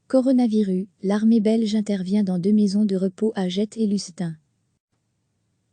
Coronavirus, l'armée belge intervient dans 2 maisons de repos à Jette et Lustin.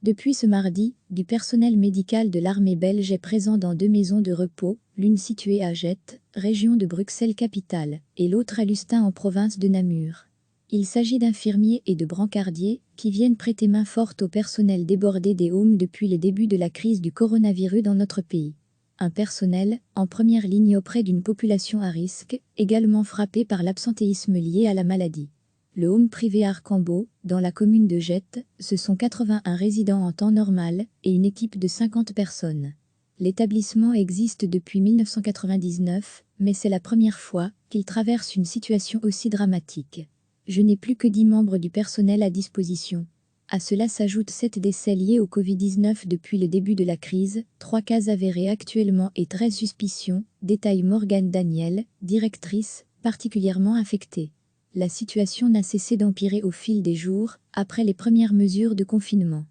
Depuis ce mardi, du personnel médical de l'armée belge est présent dans 2 maisons de repos, l'une située à Jette, région de Bruxelles-Capitale, et l'autre à Lustin en province de Namur. Il s'agit d'infirmiers et de brancardiers qui viennent prêter main forte au personnel débordé des Haumes depuis le début de la crise du coronavirus dans notre pays. Un personnel en première ligne auprès d'une population à risque, également frappée par l'absentéisme lié à la maladie. Le home privé Arcambault, dans la commune de Jette, ce sont 81 résidents en temps normal et une équipe de 50 personnes. L'établissement existe depuis 1999, mais c'est la première fois qu'il traverse une situation aussi dramatique. Je n'ai plus que 10 membres du personnel à disposition. À cela s'ajoutent 7 décès liés au Covid-19 depuis le début de la crise, 3 cas avérés actuellement et 13 suspicions, détaille Morgane Daniel, directrice, particulièrement affectée. La situation n'a cessé d'empirer au fil des jours, après les premières mesures de confinement.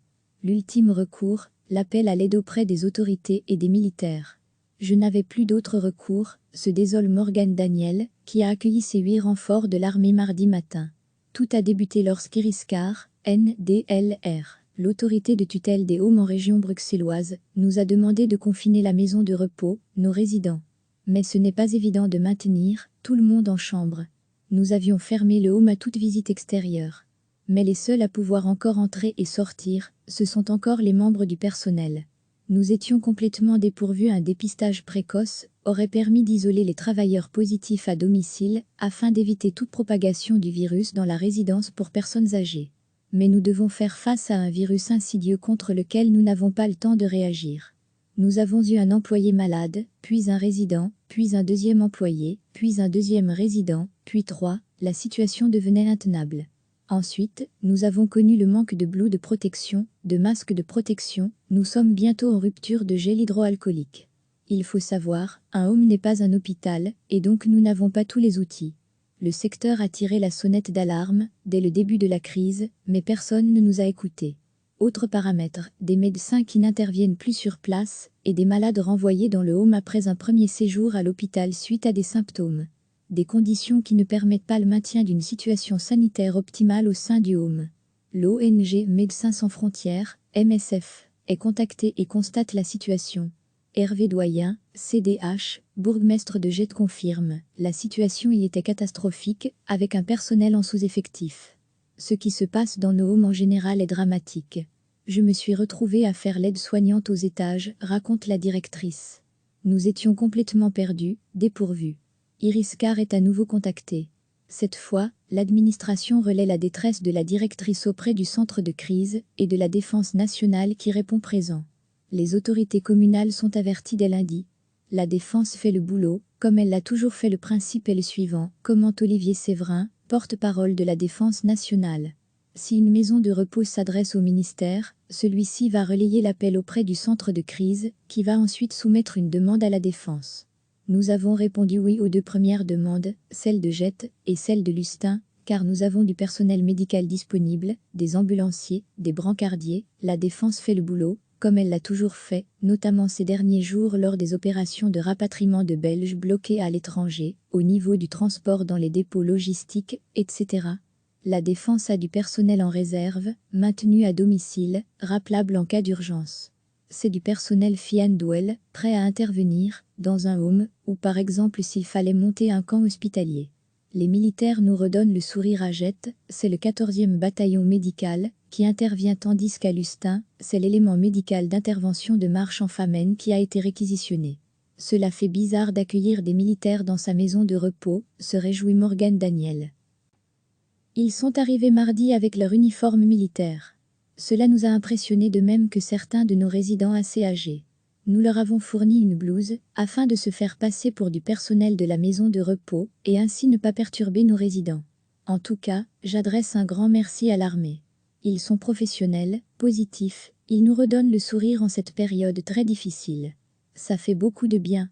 L'ultime recours, l'appel à l'aide auprès des autorités et des militaires. Je n'avais plus d'autre recours, se désole Morgane Daniel, qui a accueilli ces 8 renforts de l'armée mardi matin. Tout a débuté lorsqu'Iriscar, NDLR, l'autorité de tutelle des Haumes en région bruxelloise, nous a demandé de confiner la maison de repos, nos résidents. Mais ce n'est pas évident de maintenir tout le monde en chambre. Nous avions fermé le home à toute visite extérieure. Mais les seuls à pouvoir encore entrer et sortir, ce sont encore les membres du personnel. Nous étions complètement dépourvus. Un dépistage précoce aurait permis d'isoler les travailleurs positifs à domicile afin d'éviter toute propagation du virus dans la résidence pour personnes âgées. Mais nous devons faire face à un virus insidieux contre lequel nous n'avons pas le temps de réagir. Nous avons eu un employé malade, puis un résident, puis un deuxième employé, puis un deuxième résident, puis 3, la situation devenait intenable. Ensuite, nous avons connu le manque de blouses de protection, de masques de protection, nous sommes bientôt en rupture de gel hydroalcoolique. Il faut savoir, un home n'est pas un hôpital, et donc nous n'avons pas tous les outils. Le secteur a tiré la sonnette d'alarme dès le début de la crise, mais personne ne nous a écoutés. Autre paramètre, des médecins qui n'interviennent plus sur place et des malades renvoyés dans le home après un premier séjour à l'hôpital suite à des symptômes. Des conditions qui ne permettent pas le maintien d'une situation sanitaire optimale au sein du home. L'ONG Médecins sans frontières, MSF, est contactée et constate la situation. Hervé Doyen, CDH, bourgmestre de Jette confirme, la situation y était catastrophique, avec un personnel en sous-effectif. Ce qui se passe dans nos homes en général est dramatique. Je me suis retrouvée à faire l'aide-soignante aux étages, raconte la directrice. Nous étions complètement perdus, dépourvus. Iriscar est à nouveau contactée. Cette fois, l'administration relaie la détresse de la directrice auprès du centre de crise et de la défense nationale qui répond présent. Les autorités communales sont averties dès lundi. La défense fait le boulot, comme elle l'a toujours fait. Le principe est le suivant, commente Olivier Séverin, porte-parole de la défense nationale. Si une maison de repos s'adresse au ministère, celui-ci va relayer l'appel auprès du centre de crise, qui va ensuite soumettre une demande à la défense. Nous avons répondu oui aux 2 premières demandes, celle de Jette et celle de Lustin, car nous avons du personnel médical disponible, des ambulanciers, des brancardiers, la défense fait le boulot, comme elle l'a toujours fait, notamment ces derniers jours lors des opérations de rapatriement de Belges bloqués à l'étranger, au niveau du transport dans les dépôts logistiques, etc. La défense a du personnel en réserve, maintenu à domicile, rappelable en cas d'urgence. C'est du personnel Fiandouel, prêt à intervenir, dans un home, ou par exemple s'il fallait monter un camp hospitalier. Les militaires nous redonnent le sourire à Jette, c'est le 14e bataillon médical, qui intervient tandis qu'à Lustin, c'est l'élément médical d'intervention de Marche en Famenne qui a été réquisitionné. Cela fait bizarre d'accueillir des militaires dans sa maison de repos, se réjouit Morgane Daniel. Ils sont arrivés mardi avec leur uniforme militaire. Cela nous a impressionnés de même que certains de nos résidents assez âgés. Nous leur avons fourni une blouse, afin de se faire passer pour du personnel de la maison de repos, et ainsi ne pas perturber nos résidents. En tout cas, j'adresse un grand merci à l'armée. Ils sont professionnels, positifs, ils nous redonnent le sourire en cette période très difficile. Ça fait beaucoup de bien.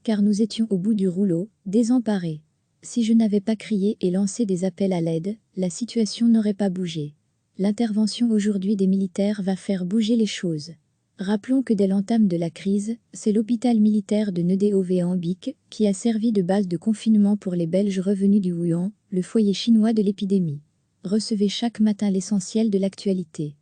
Car nous étions au bout du rouleau, désemparés. Si je n'avais pas crié et lancé des appels à l'aide, la situation n'aurait pas bougé. L'intervention aujourd'hui des militaires va faire bouger les choses. Rappelons que dès l'entame de la crise, c'est l'hôpital militaire de Nedéové-Ambic qui a servi de base de confinement pour les Belges revenus du Wuhan, le foyer chinois de l'épidémie. Recevez chaque matin l'essentiel de l'actualité.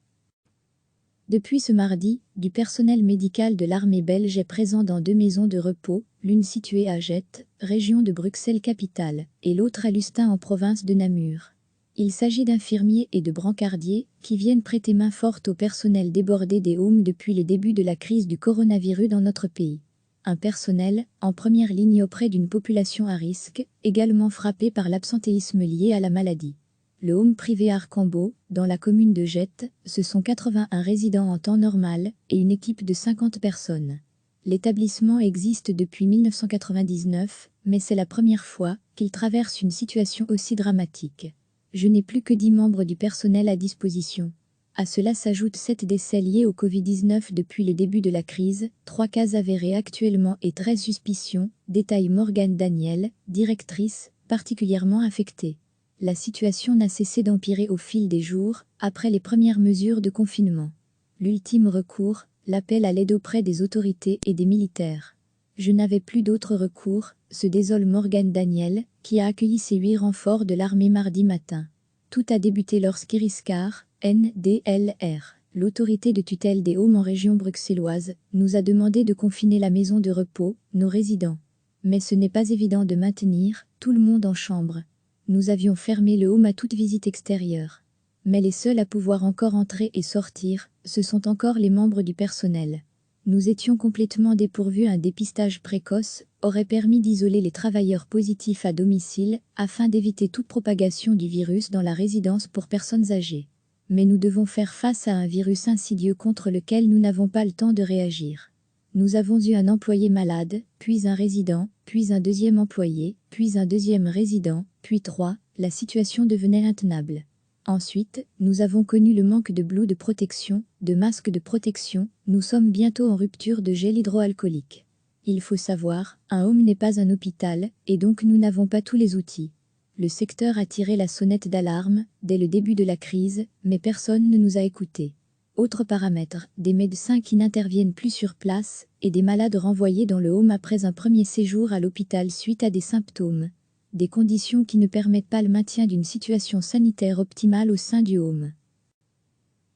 Depuis ce mardi, du personnel médical de l'armée belge est présent dans 2 maisons de repos, l'une située à Gette, région de Bruxelles-Capitale, et l'autre à Lustin en province de Namur. Il s'agit d'infirmiers et de brancardiers qui viennent prêter main forte au personnel débordé des Haumes depuis le début de la crise du coronavirus dans notre pays. Un personnel en première ligne auprès d'une population à risque, également frappée par l'absentéisme lié à la maladie. Le home privé Arcambault, dans la commune de Gette, ce sont 81 résidents en temps normal et une équipe de 50 personnes. L'établissement existe depuis 1999, mais c'est la première fois qu'il traverse une situation aussi dramatique. Je n'ai plus que 10 membres du personnel à disposition. À cela s'ajoutent 7 décès liés au Covid-19 depuis le début de la crise, 3 cas avérés actuellement et 13 suspicions, détaille Morgane Daniel, directrice, particulièrement affectée. La situation n'a cessé d'empirer au fil des jours, après les premières mesures de confinement. L'ultime recours, l'appel à l'aide auprès des autorités et des militaires. Je n'avais plus d'autre recours, se désole Morgane Daniel, qui a accueilli ses 8 renforts de l'armée mardi matin. Tout a débuté lorsqu'Iriscar, NDLR, l'autorité de tutelle des Haumes en région bruxelloise, nous a demandé de confiner la maison de repos, nos résidents. Mais ce n'est pas évident de maintenir tout le monde en chambre. Nous avions fermé le home à toute visite extérieure. Mais les seuls à pouvoir encore entrer et sortir, ce sont encore les membres du personnel. Nous étions complètement dépourvus. Un dépistage précoce aurait permis d'isoler les travailleurs positifs à domicile afin d'éviter toute propagation du virus dans la résidence pour personnes âgées. Mais nous devons faire face à un virus insidieux contre lequel nous n'avons pas le temps de réagir. Nous avons eu un employé malade, puis un résident, puis un deuxième employé, puis un deuxième résident, puis 3, la situation devenait intenable. Ensuite, nous avons connu le manque de blouses de protection, de masques de protection, nous sommes bientôt en rupture de gel hydroalcoolique. Il faut savoir, un home n'est pas un hôpital, et donc nous n'avons pas tous les outils. Le secteur a tiré la sonnette d'alarme dès le début de la crise, mais personne ne nous a écoutés. Autre paramètre, des médecins qui n'interviennent plus sur place et des malades renvoyés dans le home après un premier séjour à l'hôpital suite à des symptômes. Des conditions qui ne permettent pas le maintien d'une situation sanitaire optimale au sein du home.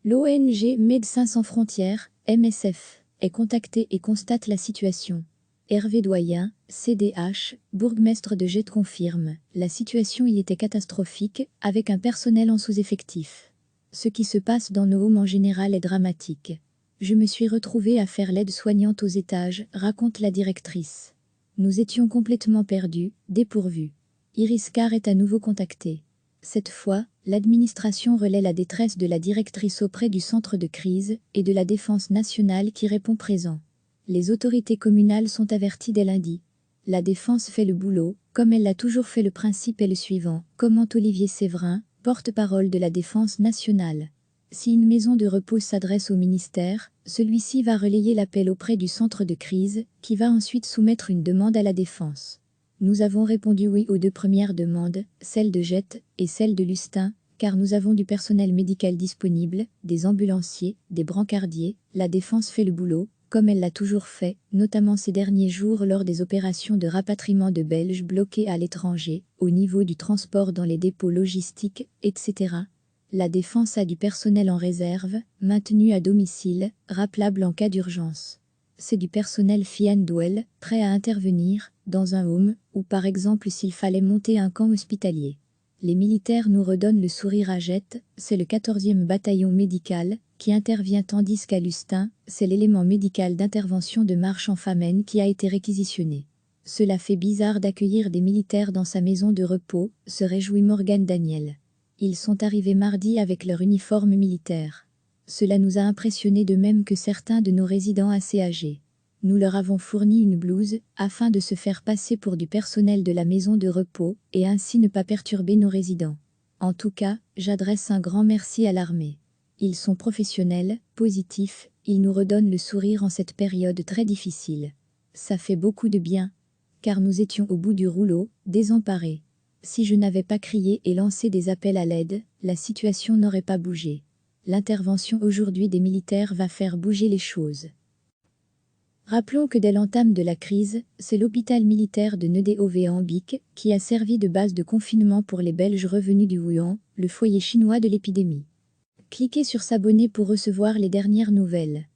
L'ONG Médecins sans frontières, MSF, est contactée et constate la situation. Hervé Doyen, CDH, bourgmestre de Gette confirme, la situation y était catastrophique, avec un personnel en sous-effectif. Ce qui se passe dans nos homes en général est dramatique. Je me suis retrouvée à faire l'aide-soignante aux étages, raconte la directrice. Nous étions complètement perdus, dépourvus. Iriscar est à nouveau contactée. Cette fois, l'administration relaie la détresse de la directrice auprès du centre de crise et de la défense nationale qui répond présent. Les autorités communales sont averties dès lundi. La défense fait le boulot, comme elle l'a toujours fait. Le principe est le suivant, commente Olivier Séverin, porte-parole de la Défense nationale. Si une maison de repos s'adresse au ministère, celui-ci va relayer l'appel auprès du centre de crise, qui va ensuite soumettre une demande à la Défense. Nous avons répondu oui aux 2 premières demandes, celle de Gette et celle de Lustin, car nous avons du personnel médical disponible, des ambulanciers, des brancardiers, la Défense fait le boulot, comme elle l'a toujours fait, notamment ces derniers jours lors des opérations de rapatriement de Belges bloqués à l'étranger, au niveau du transport dans les dépôts logistiques, etc. La Défense a du personnel en réserve, maintenu à domicile, rappelable en cas d'urgence. C'est du personnel Fiandwell, prêt à intervenir, dans un home, ou par exemple s'il fallait monter un camp hospitalier. Les militaires nous redonnent le sourire à Gette, c'est le 14e bataillon médical, qui intervient tandis qu'à Lustin, c'est l'élément médical d'intervention de Marche en Famenne qui a été réquisitionné. Cela fait bizarre d'accueillir des militaires dans sa maison de repos, se réjouit Morgane Daniel. Ils sont arrivés mardi avec leur uniforme militaire. Cela nous a impressionnés de même que certains de nos résidents assez âgés. Nous leur avons fourni une blouse, afin de se faire passer pour du personnel de la maison de repos, et ainsi ne pas perturber nos résidents. En tout cas, j'adresse un grand merci à l'armée. Ils sont professionnels, positifs, ils nous redonnent le sourire en cette période très difficile. Ça fait beaucoup de bien. Car nous étions au bout du rouleau, désemparés. Si je n'avais pas crié et lancé des appels à l'aide, la situation n'aurait pas bougé. l'intervention aujourd'hui des militaires va faire bouger les choses. Rappelons que dès l'entame de la crise, c'est l'hôpital militaire de Nedéové-en-Bic qui a servi de base de confinement pour les Belges revenus du Wuhan, le foyer chinois de l'épidémie. Cliquez sur s'abonner pour recevoir les dernières nouvelles.